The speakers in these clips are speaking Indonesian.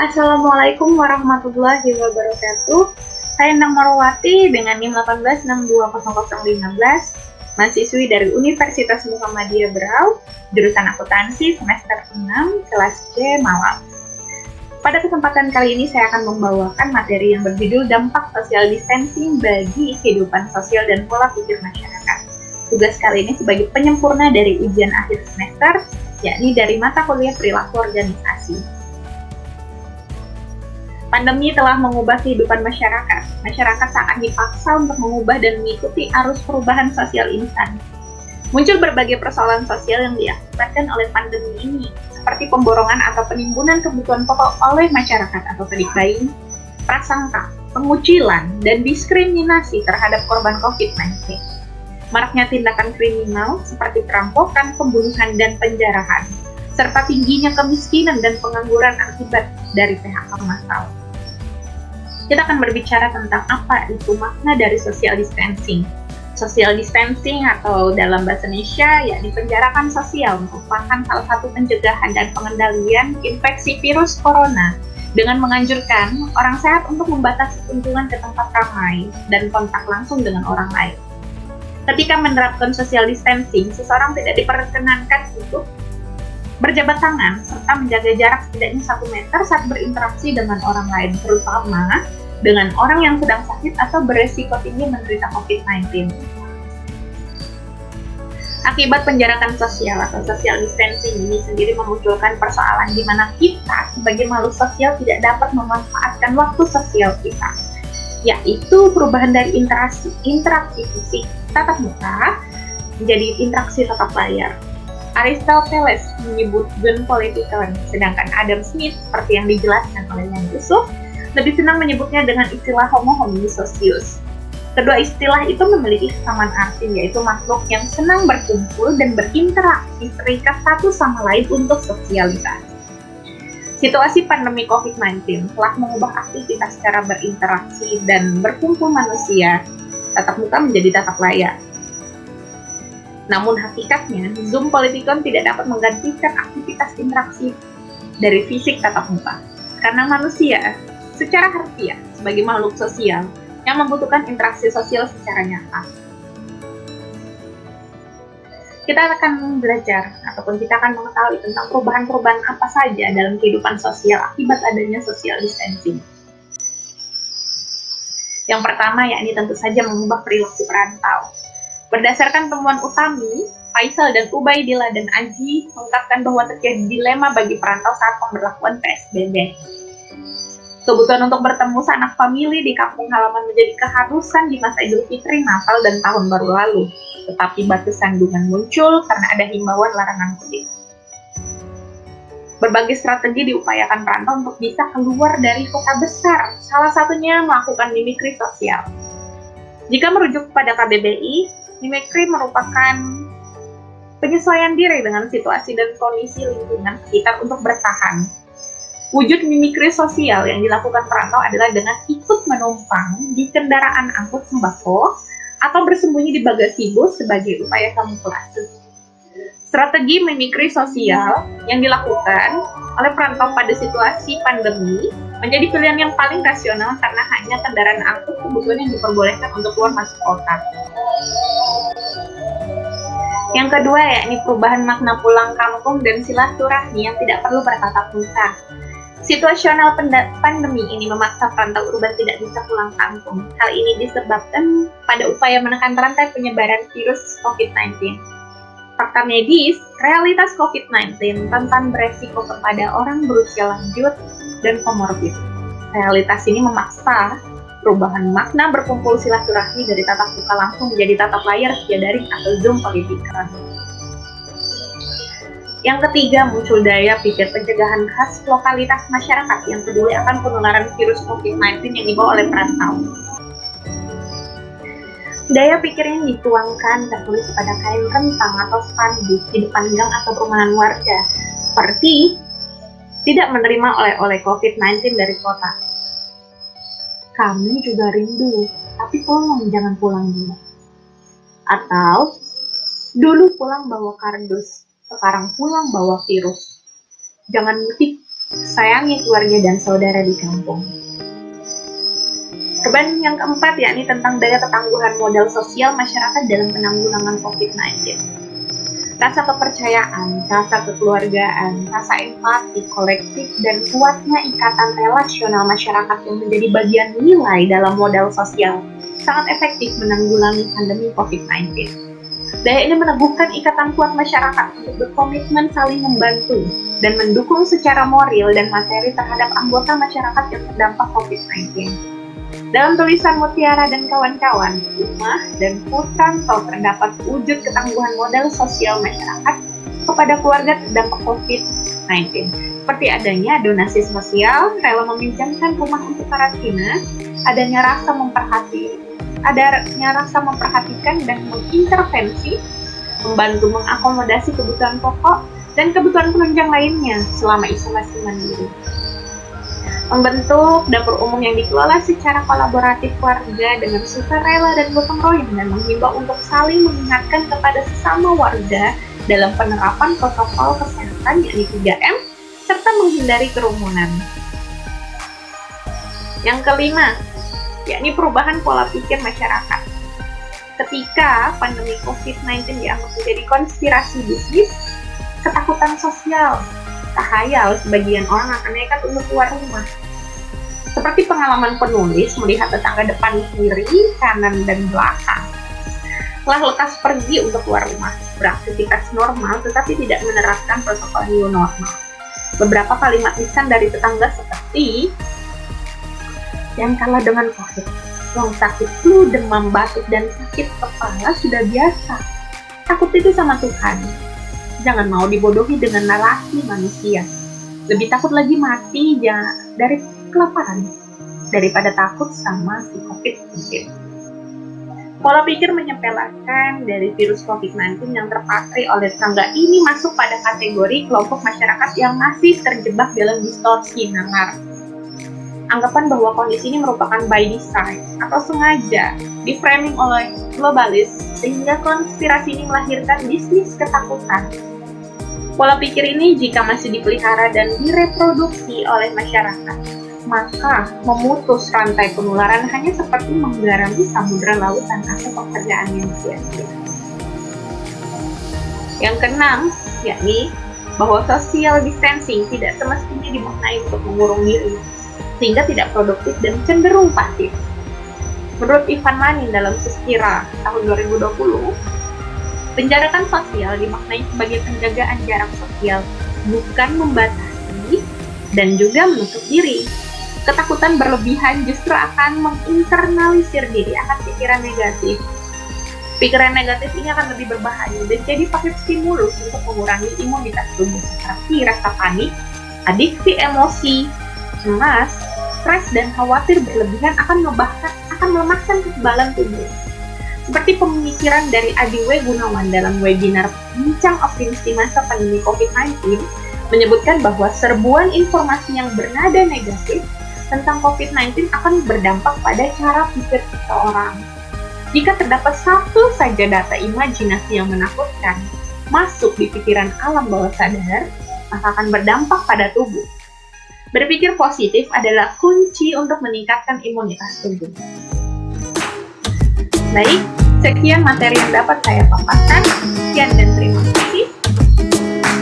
Assalamualaikum warahmatullahi wabarakatuh. Saya Endang Marwati dengan NIM 18620015, mahasiswi dari Universitas Muhammadiyah Berau, jurusan akuntansi semester 6, kelas C Malang. Pada kesempatan kali ini saya akan membawakan materi yang berjudul dampak social distancing bagi kehidupan sosial dan pola pikir masyarakat. Tugas kali ini sebagai penyempurna dari ujian akhir semester, yakni dari mata kuliah perilaku organisasi. Pandemi telah mengubah kehidupan masyarakat. Masyarakat sangat dipaksa untuk mengubah dan mengikuti arus perubahan sosial instan. Muncul berbagai persoalan sosial yang diakibatkan oleh pandemi ini, seperti pemborongan atau penimbunan kebutuhan pokok oleh masyarakat atau terikbain, prasangka, pengucilan, dan diskriminasi terhadap korban COVID-19. Maraknya tindakan kriminal seperti perampokan, pembunuhan, dan penjarahan, serta tingginya kemiskinan dan pengangguran akibat dari PHK massal. Kita akan berbicara tentang apa itu makna dari social distancing. Social distancing atau dalam bahasa Indonesia yakni penjarakan sosial merupakan salah satu pencegahan dan pengendalian infeksi virus corona dengan menganjurkan orang sehat untuk membatasi kunjungan ke tempat ramai dan kontak langsung dengan orang lain. Ketika menerapkan social distancing, seseorang tidak diperkenankan untuk berjabat tangan serta menjaga jarak setidaknya 1 meter saat berinteraksi dengan orang lain, terutama dengan orang yang sedang sakit atau beresiko tinggi menderita COVID-19. Akibat penjarakan sosial atau social distancing ini sendiri memunculkan persoalan di mana kita sebagai makhluk sosial tidak dapat memanfaatkan waktu sosial kita, yaitu perubahan dari interaksi fisik tatap muka menjadi interaksi tatap layar. Aristoteles menyebut Zoom politikon, sedangkan Adam Smith, seperti yang dijelaskan oleh Jan Yusuf, lebih senang menyebutnya dengan istilah homo hominis socius. Kedua istilah itu memiliki kesamaan arti, yaitu makhluk yang senang berkumpul dan berinteraksi terikat satu sama lain untuk sosialisasi. Situasi pandemi COVID-19 telah mengubah aktivitas cara berinteraksi dan berkumpul manusia tatap muka menjadi tatap layar. Namun hakikatnya, Zoom politikon tidak dapat menggantikan aktivitas interaksi dari fisik tatap muka. Karena manusia, secara harfiah, sebagai makhluk sosial, yang membutuhkan interaksi sosial secara nyata. Kita akan belajar, ataupun kita akan mengetahui tentang perubahan-perubahan apa saja dalam kehidupan sosial akibat adanya social distancing. Yang pertama, yakni tentu saja mengubah perilaku perantau. Berdasarkan temuan Utami, Faisal dan Ubaidillah dan Aji mengungkapkan bahwa terjadi dilema bagi perantau saat pemberlakuan PSBB. Kebutuhan untuk bertemu sanak famili di kampung halaman menjadi keharusan di masa Idul Fitri, Natal, dan Tahun Baru lalu. Tetapi batu sandungan muncul karena ada himbauan larangan mudik. Berbagai strategi diupayakan perantau untuk bisa keluar dari kota besar, salah satunya melakukan mimikri sosial. Jika merujuk pada KBBI, mimikri merupakan penyesuaian diri dengan situasi dan kondisi lingkungan sekitar untuk bertahan. Wujud mimikri sosial yang dilakukan perantau adalah dengan ikut menumpang di kendaraan angkut sembako atau bersembunyi di bagasi bus sebagai upaya kamuflase. Strategi mimikri sosial yang dilakukan oleh perantau pada situasi pandemi menjadi pilihan yang paling rasional karena hanya kendaraan angkut kebutuhan yang diperbolehkan untuk keluar masuk kota. Yang kedua yakni perubahan makna pulang kampung dan silaturahmi yang tidak perlu bertatap muka. Situasional pandemi ini memaksa perantau urban tidak bisa pulang kampung. Hal ini disebabkan pada upaya menekan rantai penyebaran virus COVID-19. Fakta medis, realitas COVID-19 rentan beresiko kepada orang berusia lanjut dan komorbid. Realitas ini memaksa perubahan makna berkumpul silaturahmi dari tatap muka langsung menjadi tatap layar via daring atau Zoom politikon. Yang ketiga, muncul daya pikir pencegahan khas lokalitas masyarakat yang peduli akan penularan virus COVID-19 yang dibawa oleh perantau. Daya pikir yang dituangkan tertulis pada kain rentang atau spanduk di depan gang atau perumahan warga, seperti tidak menerima oleh-oleh COVID-19 dari kota. Kami juga rindu, tapi tolong jangan pulang dulu. Atau, dulu pulang bawa kardus, sekarang pulang bawa virus. Jangan mudik, sayangi keluarga dan saudara di kampung. Beban yang keempat yakni tentang daya ketangguhan modal sosial masyarakat dalam penanggulangan COVID-19. Rasa kepercayaan, rasa kekeluargaan, rasa empati kolektif, dan kuatnya ikatan relasional masyarakat yang menjadi bagian nilai dalam modal sosial sangat efektif menanggulangi pandemi COVID-19. Daya ini meneguhkan ikatan kuat masyarakat untuk berkomitmen saling membantu dan mendukung secara moral dan materi terhadap anggota masyarakat yang terdampak COVID-19. Dalam tulisan Mutiara dan kawan-kawan, Umah dan Putranto terdapat wujud ketangguhan modal sosial masyarakat kepada keluarga terdampak COVID-19, seperti adanya donasi sosial, rela meminjamkan rumah untuk karantina, adanya rasa memperhatikan dan mengintervensi, membantu mengakomodasi kebutuhan pokok dan kebutuhan penunjang lainnya selama isolasi mandiri. Membentuk dapur umum yang dikelola secara kolaboratif warga dengan sukarela dan gotong royong dan menghimbau untuk saling mengingatkan kepada sesama warga dalam penerapan protokol kesehatan yakni 3M serta menghindari kerumunan. Yang kelima, yakni perubahan pola pikir masyarakat. Ketika pandemi COVID-19 dianggap menjadi konspirasi bisnis, ketakutan sosial, tahayal sebagian orang akan nekat untuk keluar rumah. Seperti pengalaman penulis melihat tetangga depan kiri, kanan, dan belakang. Telah lekas pergi untuk keluar rumah, beraktivitas normal tetapi tidak menerapkan protokol new normal. Beberapa kalimat lisan dari tetangga seperti, "Yang kalah dengan COVID, yang sakit flu, demam, batuk, dan sakit kepala sudah biasa. Takut itu sama Tuhan. Jangan mau dibodohi dengan narasi manusia. Lebih takut lagi mati dari kelaparan daripada takut sama si COVID-19." Pola pikir menyepelekan dari virus COVID-19 yang terpatri oleh tetangga ini masuk pada kategori kelompok masyarakat yang masih terjebak dalam distorsi nalar. Anggapan bahwa kondisi ini merupakan by design atau sengaja diframing oleh globalis sehingga konspirasi ini melahirkan bisnis ketakutan. Pola pikir ini jika masih dipelihara dan direproduksi oleh masyarakat, maka memutus rantai penularan hanya seperti menggarami samudra lautan atau pekerjaan yang sia-sia. Yang keenam, yakni bahwa social distancing tidak semestinya dimaknai untuk mengurung diri, sehingga tidak produktif dan cenderung pasif. Menurut Ivan Manin dalam Suspira tahun 2020, penjarakan sosial dimaknai sebagai penjagaan jarak sosial, bukan membatasi dan juga menutup diri. Ketakutan berlebihan justru akan menginternalisir diri akan pikiran negatif. Pikiran negatif ini akan lebih berbahaya dan jadi paket stimulus untuk mengurangi imunitas tubuh seperti rasa panik, adiksi emosi, cemas, stres, dan khawatir berlebihan akan melemahkan kekebalan tubuh. Seperti pemikiran dari Adi W. Gunawan dalam webinar Bincang Optimis di Masa Pandemi COVID-19 menyebutkan bahwa serbuan informasi yang bernada negatif tentang COVID-19 akan berdampak pada cara pikir seseorang. Jika terdapat satu saja data imajinasi yang menakutkan masuk di pikiran alam bawah sadar, maka akan berdampak pada tubuh. Berpikir positif adalah kunci untuk meningkatkan imunitas tubuh. Baik, sekian materi yang dapat saya paparkan. Sekian dan terima kasih.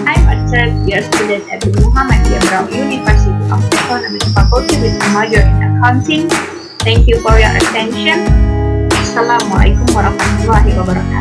I'm a third year student at the Muhammadiyah Brown University of Economics Faculty with a major in accounting. Thank you for your attention. Assalamualaikum warahmatullahi wabarakatuh.